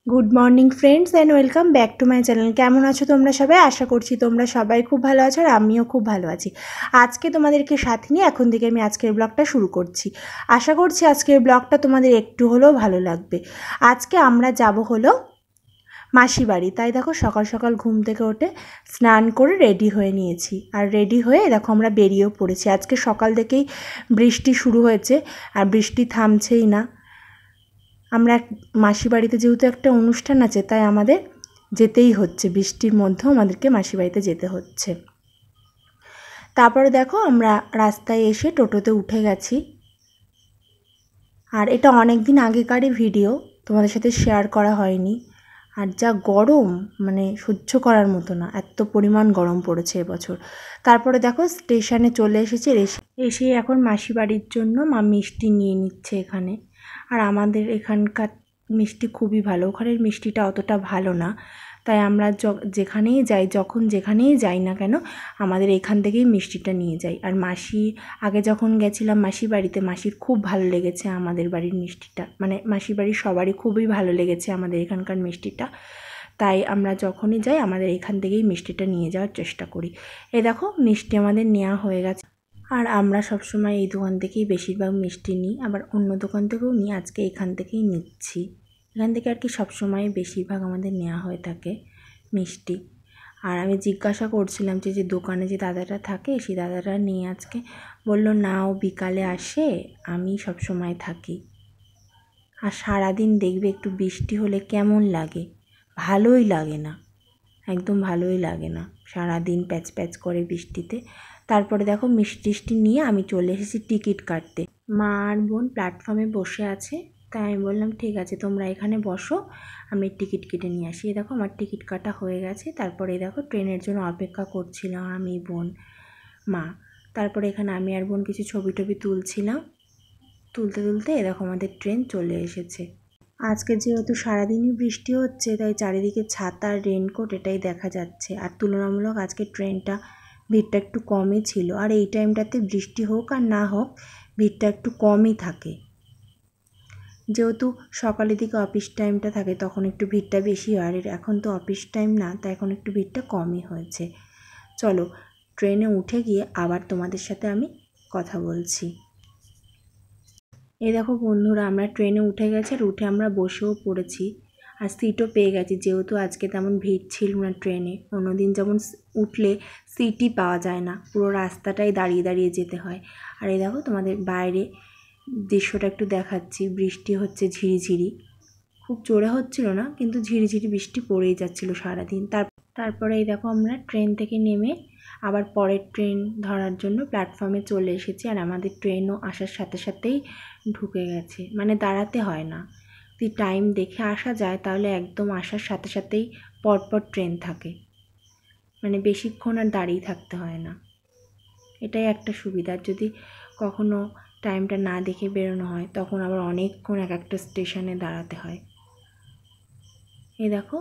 Good morning friends and welcome back to my channel. কেমন আছো তোমরা সবাই? আশা করছি তোমরা সবাই খুব ভালো আছো আর আমিও খুব ভালো আছি। আজকে তোমাদেরকে সাথে নিয়ে এখন থেকে আমি আজকের ব্লগটা শুরু করছি। আশা করছি আজকের ব্লগটা তোমাদের একটু হলেও ভালো লাগবে। আজকে আমরা যাব হলো মাসি বাড়ি। তাই দেখো সকাল সকাল ঘুম থেকে উঠে স্নান করে রেডি হয়ে নিয়েছি, আর রেডি হয়ে দেখো আমরা বেরিয়েও পড়েছি। আজকে সকাল থেকেই বৃষ্টি শুরু হয়েছে আর বৃষ্টি থামছেই না। আমরা মাসি বাড়িতে যেহেতু একটা অনুষ্ঠান আছে, তাই আমাদের যেতেই হচ্ছে, বৃষ্টির মধ্যেও আমাদেরকে মাসি বাড়িতে যেতে হচ্ছে। তারপরে দেখো আমরা রাস্তায় এসে টোটোতে উঠে গেছি। আর এটা অনেক দিন আগেকারই ভিডিও, তোমাদের সাথে শেয়ার করা হয়নি। আর যা গরম, মানে সহ্য করার মতো না, এত পরিমাণ গরম পড়েছে এবছর। তারপরে দেখো স্টেশনে চলে এসেছি। এসে এখন মাসি বাড়ির জন্য মা মিষ্টি নিয়ে নিচ্ছে এখানে। আর আমাদের এখানকার মিষ্টি খুবই ভালো, ওখানের মিষ্টিটা অতটা ভালো না। তাই আমরা যেখানেই যাই, যখন যেখানেই যাই না কেন, আমাদের এখান থেকেই মিষ্টিটা নিয়ে যাই। আর মাসি আগে যখন গেছিলাম মাসির বাড়িতে, মাসির খুব ভালো লেগেছে আমাদের বাড়ির মিষ্টিটা, মানে মাসির বাড়ির সবারই খুবই ভালো লেগেছে আমাদের এখানকার মিষ্টিটা। তাই আমরা যখনই যাই আমাদের এখান থেকেই মিষ্টিটা নিয়ে যাওয়ার চেষ্টা করি। এই দেখো মিষ্টি আমাদের নেওয়া হয়ে গেছে। আর আমরা সবসময় এই দোকান থেকেই বেশিরভাগ মিষ্টি নিই, আবার অন্য দোকান থেকেও নিই, আজকে এখান থেকেই নিচ্ছি। এখান থেকে আর কি সবসময় বেশিরভাগ আমাদের নেওয়া হয়ে থাকে মিষ্টি। আর আমি জিজ্ঞাসা করছিলাম যে দোকানে যে দাদাটা থাকে, সেই দাদাটা নিয়ে আজকে বলল না, ও বিকালে আসে, আমি সবসময় থাকি। আর সারাদিন দেখবে একটু বৃষ্টি হলে কেমন লাগে, ভালোই লাগে না, একদম ভালোই লাগে না, সারাদিন প্যাচ প্যাচ করে বৃষ্টিতে। তারপরে দেখো মিষ্টি নিয়ে আমি চলে এসেছি টিকিট কাটতে। মা আর বোন প্ল্যাটফর্মে বসে আছে, তাই আমি বললাম ঠিক আছে তোমরা এখানে বসো, আমি টিকিট কেটে নিয়ে আসি। দেখো আমার টিকিট কাটা হয়ে গেছে। তারপরে দেখো ট্রেনের জন্য অপেক্ষা করছিলাম আমি, বোন, মা। তারপরে এখানে আমি আর বোন কিছু ছবি টবি তুলছিলাম। তুলতে তুলতে দেখো আমাদের ট্রেন চলে এসেছে। আজকে যেহেতু সারাদিনই বৃষ্টি হচ্ছে, তাই চারিদিকে ছাতা আর রেনকোট এটাই দেখা যাচ্ছে। আর তুলনামূলক আজকে ট্রেনটা ভিড়টা একটু কমই ছিল। আর এই টাইমটাতে বৃষ্টি হোক আর না হোক, ভিড়টা একটু কমই থাকে। যেহেতু সকালের দিকে অফিস টাইমটা থাকে, তখন একটু ভিড়টা বেশি হয়। আর এখন তো অফিস টাইম না, তাই এখন একটু ভিড়টা কমই হয়েছে। চলো ট্রেনে উঠে গিয়ে আবার তোমাদের সাথে আমি কথা বলছি। এই দেখো বন্ধুরা, আমরা ট্রেনে উঠে গেছি আর উঠে আমরা বসেও পড়েছি। আর সিটও পেয়ে গেছি, যেহেতু আজকে তেমন ভিড় ছিল না ট্রেনে। অন্যদিন যেমন উঠলে সিটই পাওয়া যায় না, পুরো রাস্তাটাই দাঁড়িয়ে দাঁড়িয়ে যেতে হয়। আর এই দেখো তোমাদের বাইরে দৃশ্যটা একটু দেখাচ্ছি, বৃষ্টি হচ্ছে ঝিরিঝিরি, খুব জোরে হচ্ছিল না, কিন্তু ঝিরিঝিরি বৃষ্টি পড়েই যাচ্ছিল সারাদিন। তারপরে এই দেখো আমরা ট্রেন থেকে নেমে আবার পরের ট্রেন ধরার জন্য প্ল্যাটফর্মে চলে এসেছি। আর আমাদের ট্রেনও আসার সাথে সাথেই ঢুকে গেছে, মানে দাঁড়াতে হয় না। যদি টাইম দেখে আসা যায় তাহলে একদম আসার সাথে সাথেই পরপর ট্রেন থাকে, মানে বেশিক্ষণ আর দাঁড়িয়ে থাকতে হয় না। এটাই একটা সুবিধা। যদি কখনো টাইমটা না দেখে বেরোনো হয়, তখন আবার অনেকক্ষণ এক একটা স্টেশনে দাঁড়াতে হয়। এই দেখো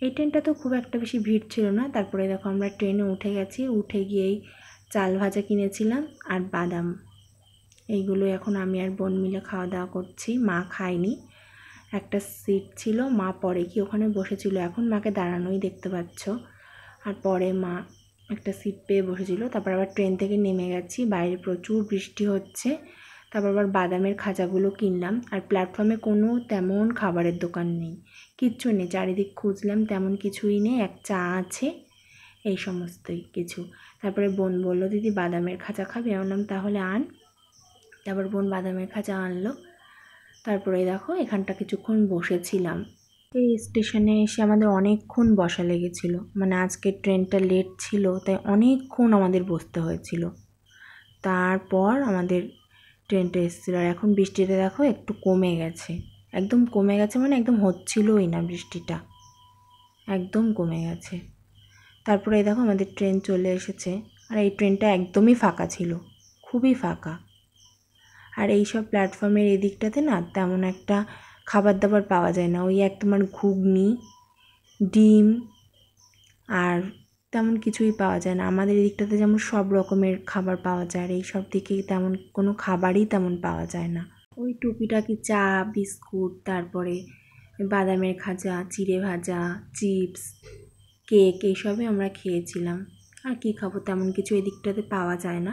এই ট্রেনটা তো খুব একটা বেশি ভিড় ছিল না। তারপরে দেখো আমরা ট্রেনে উঠে গেছি। উঠে গিয়েই চাল ভাজা কিনেছিলাম আর বাদাম, এইগুলো এখন আমি আর বোন মিলে খাওয়া দাওয়া করছি। মা খায়নি, একটা সিট ছিল, মা পরে কি ওখানে বসেছিল, এখন মাকে দাঁড়ানোই দেখতে পাচ্ছ। আর পরে মা একটা সিট পেয়ে বসেছিল। তারপর আবার ট্রেন থেকে নেমে গেছি, বাইরে প্রচুর বৃষ্টি হচ্ছে। তারপর আবার বাদামের খাজাগুলো কিনলাম। আর প্ল্যাটফর্মে কোনো তেমন খাবারের দোকান নেই, কিচ্ছু নেই, চারিদিক খুঁজলাম তেমন কিছুই নেই, এক চা আছে, এই সমস্তই কিছু। তারপরে বোন বলল দিদি বাদামের খাজা খাবে, আমি বললাম তাহলে আন। তারপর বোন বাদামের খাজা আনলো। তারপরে দেখো এখানটা কিছুক্ষণ বসেছিলাম। এই স্টেশনে এসে আমাদের অনেকক্ষণ বসা লেগেছিল, মানে আজকের ট্রেনটা লেট ছিল, তাই অনেকক্ষণ আমাদের বসতে হয়েছিল। তারপর আমাদের ট্রেনটা এসেছিলো। আর এখন বৃষ্টিটা দেখো একটু কমে গেছে, একদম কমে গেছে, মানে একদম হচ্ছিলই না বৃষ্টিটা, একদম কমে গেছে। তারপরে এই দেখো আমাদের ট্রেন চলে এসেছে। আর এই ট্রেনটা একদমই ফাঁকা ছিল, খুবই ফাঁকা। আর এই সব প্ল্যাটফর্মের এদিকটাতে না তেমন একটা খাবার দাবার পাওয়া যায় না, ওই এক তোমার ঘুগনি, ডিম, আর তেমন কিছুই পাওয়া যায় না। আমাদের এদিকটাতে যেমন সব রকমের খাবার পাওয়া যায়, আর এই সব দিকে তেমন কোনো খাবারই তেমন পাওয়া যায় না। ওই টুকিটাকি চা, বিস্কুট, তারপরে বাদামের খাজা, চিড়ে ভাজা, চিপস, কেক এইসবই আমরা খেয়েছিলাম। আর কী খাবো, তেমন কিছু এদিকটাতে পাওয়া যায় না।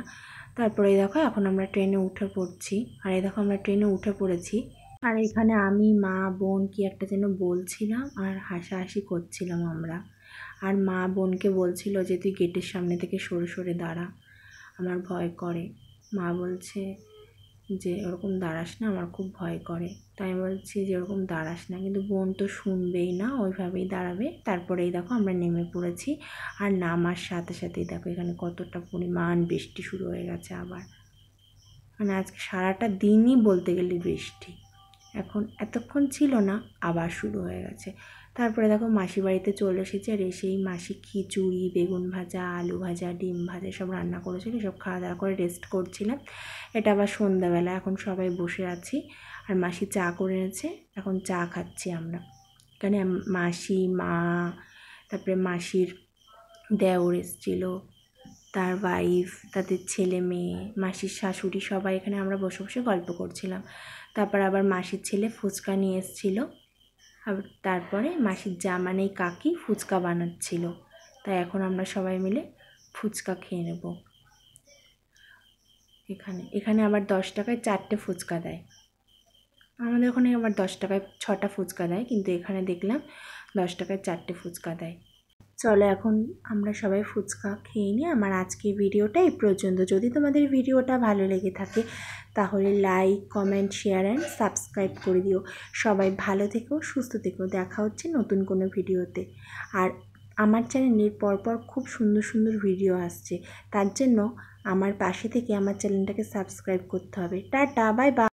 তারপরে দেখো এখন আমরা ট্রেনে উঠে পড়ছি, আর এই দেখো আমরা ট্রেনে উঠে পড়েছি। আর এখানে আমি, মা, বোন কি একটা যেন বলছিলাম আর হাসাহাসি করছিলাম আমরা। আর মা বোনকে বলছিল যে তুই গেটের সামনে থেকে সরে সরে দাঁড়া, আমার ভয় করে। মা বলছে যে ওরকম দাঁড়াস না, আমার খুব ভয় করে। তাই আমি বলছি যে ওরকম দাঁড়াস না, কিন্তু বোন তো শুনবেই না, ওইভাবেই দাঁড়াবে। তারপরেই দেখো আমরা নেমে পড়েছি। আর নামার সাথে সাথেই দেখো এখানে কতটা পরিমাণ বৃষ্টি শুরু হয়ে গেছে আবার। মানে আজকে সারাটা দিনই বলতে গেলে বৃষ্টি। এখন এতক্ষণ ছিল না, আবার শুরু হয়ে গেছে। তারপরে দেখো মাসি বাড়িতে চলে এসেছি, আর এসেই মাসি খিচুড়ি, বেগুন ভাজা, আলু ভাজা, ডিম ভাজা সব রান্না করেছিল। সব খাওয়া দাওয়া করে রেস্ট করছিলাম। এটা আবার সন্ধ্যাবেলা, এখন সবাই বসে আছি। আর মাসি চা করে এনেছে, এখন চা খাচ্ছি আমরা। এখানে মাসি, মা, তারপরে মাসির দেওর এসেছিল, তার ওয়াইফ, তাদের ছেলে মেয়ে, মাসির শাশুড়ি, সবাই এখানে আমরা বসে বসে গল্প করছিলাম। তারপর আবার মাসির ছেলে ফুচকা নিয়ে এসেছিলো। আবার তারপরে মাসির জামানেই কাকি ফুচকা বানাচ্ছিল। তাই এখন আমরা সবাই মিলে ফুচকা খেয়ে নেব। এখানে আবার 10 টাকায় 4টে ফুচকা দেয়। আমাদের ওখানে আবার 10 টাকায় 6টা ফুচকা দেয়, কিন্তু এখানে দেখলাম 10 টাকায় 4টে ফুচকা দেয়। চলো এখন আমরা সবাই ফুচকা খেয়ে নিই। আমার আজকের ভিডিওটা এই পর্যন্ত। যদি তোমাদের ভিডিওটা ভালো লেগে থাকে তাহলে like, comment, share and subscribe করে দিও। সবাই ভালো থেকো, সুস্থ থেকো। দেখা হচ্ছে নতুন কোনো ভিডিওতে। আর আমার চ্যানেলের পরপর খুব সুন্দর সুন্দর ভিডিও আসছে, তার জন্য আমার পাশে থেকে আমার চ্যানেলটাকে সাবস্ক্রাইব করতে হবে। Tata, bye bye.